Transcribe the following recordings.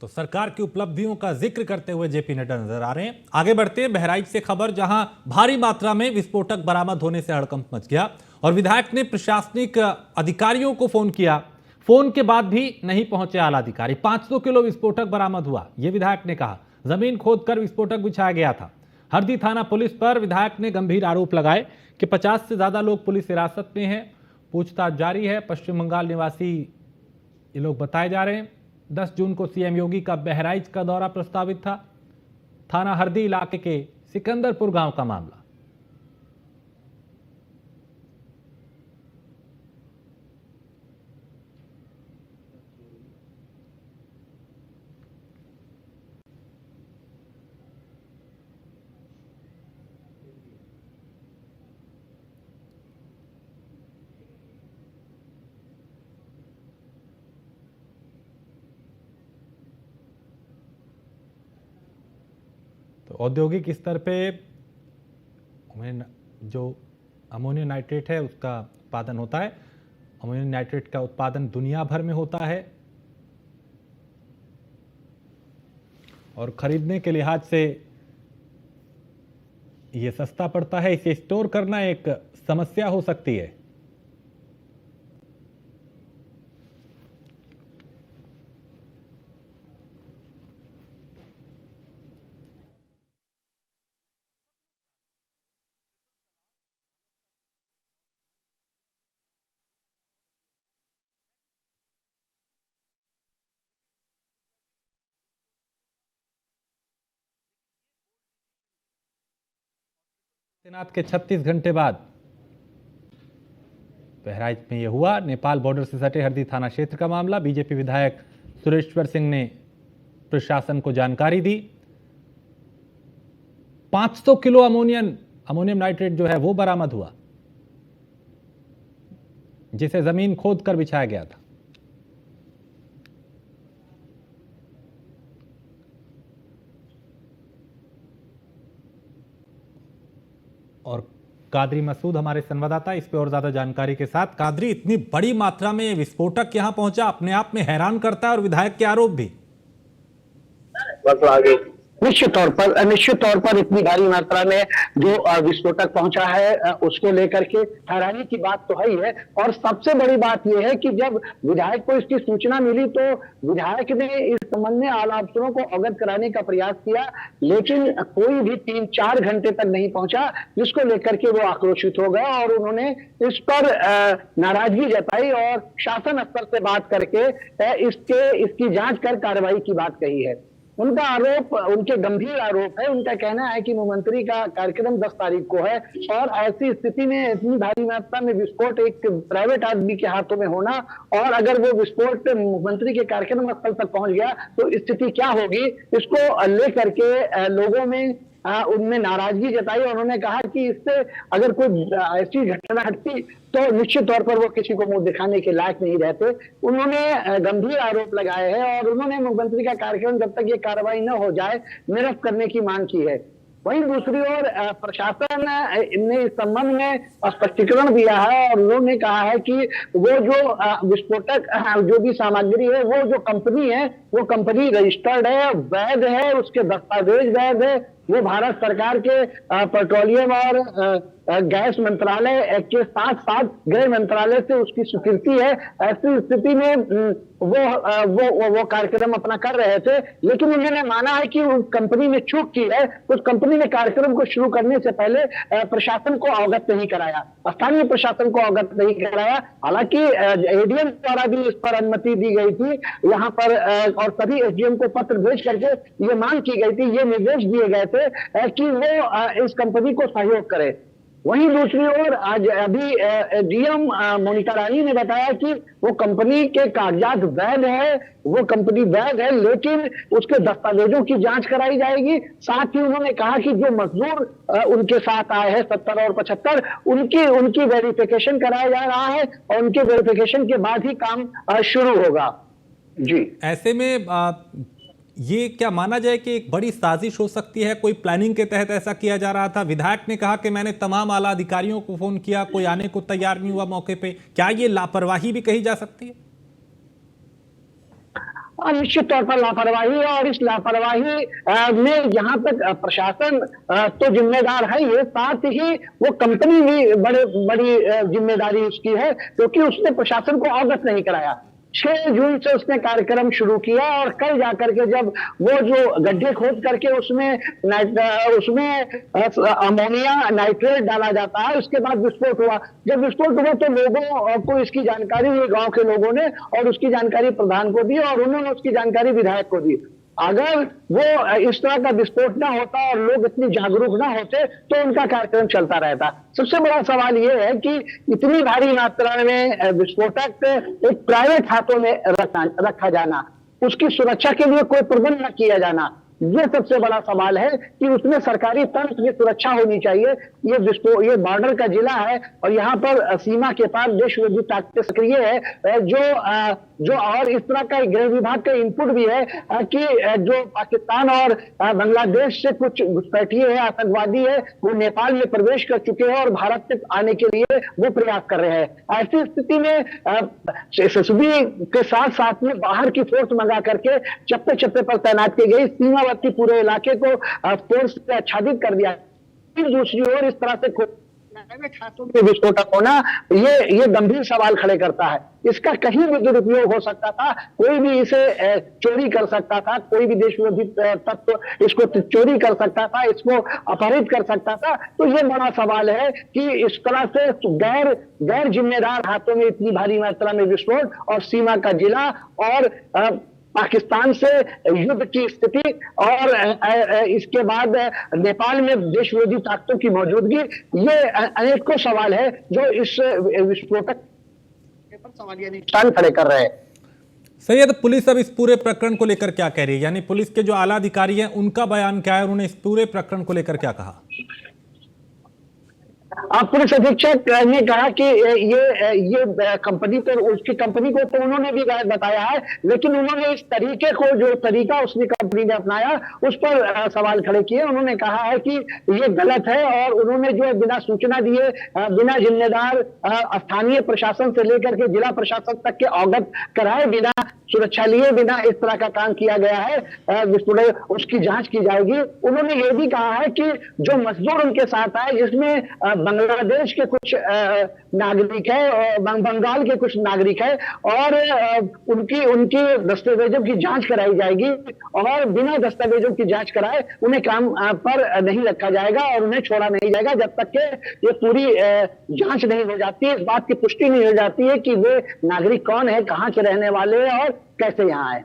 तो सरकार की उपलब्धियों का जिक्र करते हुए जेपी नड्डा नजर आ रहे हैं। आगे बढ़ते हैं बहराइच से खबर, जहां भारी मात्रा में विस्फोटक बरामद होने से हड़कंप मच गया और विधायक ने प्रशासनिक अधिकारियों को फोन किया। फोन के बाद भी नहीं पहुंचे आला अधिकारी। 500 किलो विस्फोटक बरामद हुआ, यह विधायक ने कहा। जमीन खोदकर विस्फोटक बिछाया गया था। हरदी थाना पुलिस पर विधायक ने गंभीर आरोप लगाए कि 50 से ज्यादा लोग पुलिस हिरासत में हैं। पूछताछ जारी है। पश्चिम बंगाल निवासी ये लोग बताए जा रहे हैं। 10 जून को सीएम योगी का बहराइच का दौरा प्रस्तावित था। थाना हरदी इलाके के सिकंदरपुर गांव का मामला। तो औद्योगिक स्तर पे जो अमोनियम नाइट्रेट है उसका उत्पादन होता है। अमोनियम नाइट्रेट का उत्पादन दुनिया भर में होता है और खरीदने के लिहाज से ये सस्ता पड़ता है। इसे स्टोर करना एक समस्या हो सकती है। तैनात के 36 घंटे बाद बहराइच में यह हुआ। नेपाल बॉर्डर से सटे हरदी थाना क्षेत्र का मामला। बीजेपी विधायक सुरेश्वर सिंह ने प्रशासन को जानकारी दी। 500 किलो अमोनियम नाइट्रेट जो है वो बरामद हुआ, जिसे जमीन खोद कर बिछाया गया था। और कादरी मसूद हमारे संवाददाता इस पे और ज्यादा जानकारी के साथ। कादरी, इतनी बड़ी मात्रा में विस्फोटक यहां पहुंचा, अपने आप में हैरान करता है और विधायक के आरोप भी। निश्चित तौर पर इतनी भारी मात्रा में जो विस्फोटक पहुंचा है उसको लेकर के हैरानी की बात तो है ही है। और सबसे बड़ी बात यह है कि जब विधायक को इसकी सूचना मिली तो विधायक ने इस संबंध में आला अफसरों को अवगत कराने का प्रयास किया, लेकिन कोई भी 3-4 घंटे तक नहीं पहुंचा, जिसको लेकर के वो आक्रोशित हो गए और उन्होंने इस पर नाराजगी जताई और शासन स्तर से बात करके इसकी जांच कर कार्रवाई की बात कही है। उनका आरोप, उनके गंभीर आरोप है। उनका कहना है कि मुख्यमंत्री का कार्यक्रम 10 तारीख को है और ऐसी स्थिति में इतनी भारी मात्रा में विस्फोट एक प्राइवेट आदमी के हाथों में होना, और अगर वो विस्फोट मुख्यमंत्री के कार्यक्रम स्थल तक पहुंच गया तो स्थिति क्या होगी, इसको लेकर के लोगों में उनमें नाराजगी जताई। और उन्होंने कहा कि इससे अगर कोई ऐसी घटना घटती तो निश्चित तौर पर वो किसी को मुंह दिखाने के लायक नहीं रहते। उन्होंने गंभीर आरोप लगाए हैं और उन्होंने मुख्यमंत्री का कार्यक्रम जब तक ये कार्रवाई न हो जाए निरस्त करने की मांग की है। वहीं दूसरी ओर प्रशासन ने इस संबंध में स्पष्टीकरण दिया है और उन्होंने कहा है कि वो जो विस्फोटक जो भी सामग्री है, वो जो कंपनी है वो कंपनी रजिस्टर्ड है, वैध है, उसके दस्तावेज वैध है, वो भारत सरकार के पेट्रोलियम और गैस मंत्रालय के साथ साथ गृह मंत्रालय से उसकी स्वीकृति है। ऐसी स्थिति में वो कार्यक्रम अपना कर रहे थे, लेकिन उन्होंने माना है कि उस कंपनी ने चूक की है। उस कंपनी ने कार्यक्रम को शुरू करने से पहले प्रशासन को अवगत नहीं कराया, स्थानीय प्रशासन को अवगत नहीं कराया। हालांकि एडीएम द्वारा भी इस पर अनुमति दी गई थी यहाँ पर, और सभी एसडीएम को पत्र भेज करके ये मांग की गई थी, ये निर्देश दिए गए थे कि वो इस कंपनी को सहयोग करे। वहीं दूसरी ओर आज अभी डीएम मोनिका रानी ने बताया कि वो कंपनी के कागजात वैध है, वो कंपनी वैध है, लेकिन उसके दस्तावेजों की जांच कराई जाएगी। साथ ही उन्होंने कहा कि जो मजदूर उनके साथ आए हैं 70 और 75, उनकी वेरिफिकेशन कराया जा रहा है और उनके वेरिफिकेशन के बाद ही काम शुरू होगा। जी, ऐसे में ये क्या माना जाए कि एक बड़ी साजिश हो सकती है? कोई प्लानिंग के तहत ऐसा किया जा रहा था? विधायक ने कहा कि मैंने तमाम आला अधिकारियों को फोन किया, कोई आने को तैयार नहीं हुआ मौके पे। क्या ये लापरवाही भी कही जा सकती है? और निश्चित तौर पर लापरवाही है। और इस लापरवाही में जहां तक प्रशासन तो जिम्मेदार है, ये साथ ही वो कंपनी भी बड़ी जिम्मेदारी उसकी है, क्योंकि उसने प्रशासन को अवगत नहीं कराया। 6 जून से उसने कार्यक्रम शुरू किया और कल जाकर के जब वो जो गड्ढे खोद करके उसमें अमोनिया नाइट्रेट डाला जाता है, उसके बाद विस्फोट हुआ। जब विस्फोट हुआ तो लोगों को इसकी जानकारी हुई, गांव के लोगों ने, और उसकी जानकारी प्रधान को दी और उन्होंने उसकी जानकारी विधायक को दी। अगर वो इस तरह का विस्फोट ना होता और लोग इतनी जागरूक ना होते तो उनका कार्यक्रम चलता रहता। सबसे बड़ा सवाल ये है कि इतनी भारी मात्रा में विस्फोटक एक प्राइवेट हाथों में रखा जाना, उसकी सुरक्षा के लिए कोई प्रबंध न किया जाना, ये सबसे बड़ा सवाल है कि उसमें सरकारी तंत्र की सुरक्षा होनी चाहिए। ये बॉर्डर का जिला है और यहाँ पर सीमा के पार देश विरोधी ताकतें सक्रिय है, जो और इस तरह का गृह विभाग का इनपुट भी है कि जो पाकिस्तान और बांग्लादेश से कुछ घुसपैठिए है, आतंकवादी है, वो नेपाल में प्रवेश कर चुके हैं और भारत तक आने के लिए वो प्रयास कर रहे हैं। ऐसी स्थिति में एसएसबी के साथ साथ में बाहर की फोर्स मंगा करके चप्पे चप्पे पर तैनात की गई, सीमावर्ती पूरे इलाके को फोर्स से आच्छादित कर दिया। फिर दूसरी ओर इस तरह से हाथों में विस्फोटक होना ये गंभीर सवाल खड़े करता है। इसका कहीं भी दुरुपयोग हो सकता था, कोई भी इसे चोरी कर सकता था, कोई भी देश विरोधी तत्व इसको चोरी कर सकता था, इसको अपहरित कर सकता था। तो ये बड़ा सवाल है कि इस तरह से गैर जिम्मेदार हाथों में इतनी भारी मात्रा में विस्फोट और सीमा का जिला और पाकिस्तान से युद्ध की स्थिति और इसके बाद नेपाल में देश विरोधी ताकतों की मौजूदगी, ये अनेकों सवाल है जो इस विस्फोटक पर सवालिया निशान खड़े कर रहे हैं। सैयद, पुलिस अब इस पूरे प्रकरण को लेकर क्या कह रही है? यानी पुलिस के जो आला अधिकारी हैं उनका बयान क्या है, उन्होंने इस पूरे प्रकरण को लेकर क्या कहा? पुलिस अधीक्षक ने कहा कि ये कंपनी तो उसकी कंपनी को तो उन्होंने भी गलत बताया है, लेकिन उन्होंने इस तरीके को, जो तरीका उसने कंपनी ने अपनाया, उस पर सवाल खड़े किए। उन्होंने कहा है कि ये गलत है और उन्होंने जो बिना सूचना दिए, बिना जिम्मेदार स्थानीय प्रशासन से लेकर के जिला प्रशासन तक के अवगत कराए बिना, सुरक्षा लिए बिना इस तरह का काम किया गया है, उसकी जांच की जाएगी। उन्होंने ये भी कहा है कि जो मजदूर उनके साथ आए, जिसमें बांग्लादेश के कुछ नागरिक है, बंगाल के कुछ नागरिक है, और उनकी दस्तावेजों की जांच कराई जाएगी और बिना दस्तावेजों की जांच कराए उन्हें काम पर नहीं रखा जाएगा और उन्हें छोड़ा नहीं जाएगा जब तक कि ये पूरी जांच नहीं हो जाती, इस बात की पुष्टि नहीं हो जाती है कि वे नागरिक कौन है, कहां के रहने वाले हैं और कैसे यहाँ आए।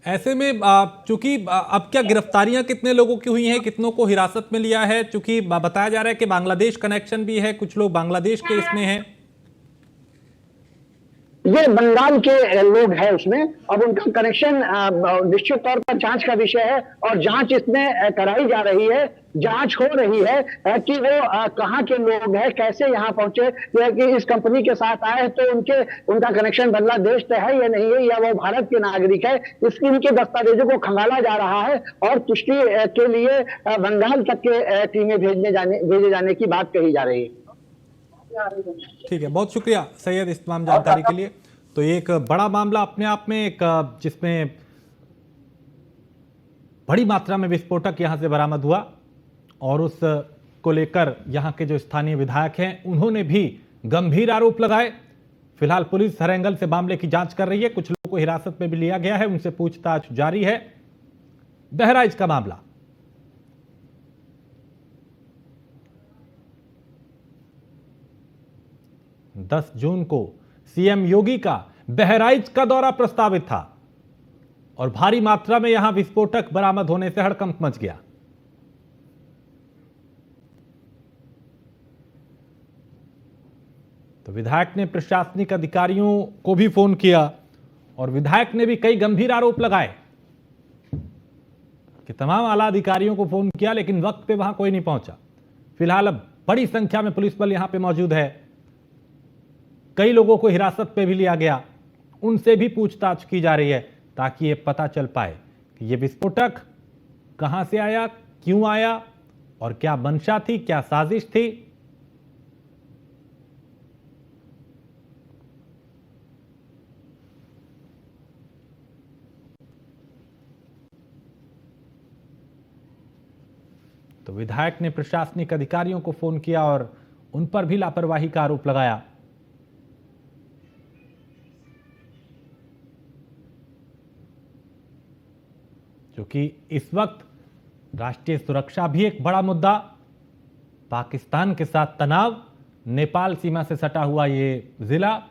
ऐसे में चूंकि अब क्या गिरफ्तारियां कितने लोगों की हुई हैं, कितनों को हिरासत में लिया है? चूंकि बताया जा रहा है कि बांग्लादेश कनेक्शन भी है, कुछ लोग बांग्लादेश के इसमें हैं। ये बंगाल के लोग हैं उसमें, अब उनका कनेक्शन निश्चित तौर पर जांच का विषय है और जांच इसमें कराई जा रही है, जांच हो रही है कि वो कहाँ के लोग हैं, कैसे यहाँ पहुंचे, कि इस कंपनी के साथ आए तो उनका कनेक्शन बांग्लादेश से है या नहीं है, या वो भारत के नागरिक है, इसकी इनके दस्तावेजों को खंगाला जा रहा है और पुष्टि के लिए बंगाल तक के टीमें भेजे जाने की बात कही जा रही है। ठीक है, बहुत शुक्रिया सैयद इस तमाम जानकारी के लिए। तो ये एक बड़ा मामला अपने आप में, एक जिसमें बड़ी मात्रा में विस्फोटक यहां से बरामद हुआ और उस को लेकर यहां के जो स्थानीय विधायक हैं उन्होंने भी गंभीर आरोप लगाए। फिलहाल पुलिस हर एंगल से मामले की जांच कर रही है, कुछ लोगों को हिरासत में भी लिया गया है, उनसे पूछताछ जारी है। बहराइच का मामला, 10 जून को सीएम योगी का बहराइच का दौरा प्रस्तावित था और भारी मात्रा में यहां विस्फोटक बरामद होने से हड़कंप मच गया। तो विधायक ने प्रशासनिक अधिकारियों को भी फोन किया और विधायक ने भी कई गंभीर आरोप लगाए कि तमाम आला अधिकारियों को फोन किया लेकिन वक्त पे वहां कोई नहीं पहुंचा। फिलहाल अब बड़ी संख्या में पुलिस बल यहां पे मौजूद है, कई लोगों को हिरासत पे भी लिया गया, उनसे भी पूछताछ की जा रही है ताकि ये पता चल पाए कि ये विस्फोटक कहां से आया, क्यों आया और क्या मंशा थी, क्या साजिश थी। तो विधायक ने प्रशासनिक अधिकारियों को फोन किया और उन पर भी लापरवाही का आरोप लगाया। क्योंकि इस वक्त राष्ट्रीय सुरक्षा भी एक बड़ा मुद्दा, पाकिस्तान के साथ तनाव, नेपाल सीमा से सटा हुआ ये जिला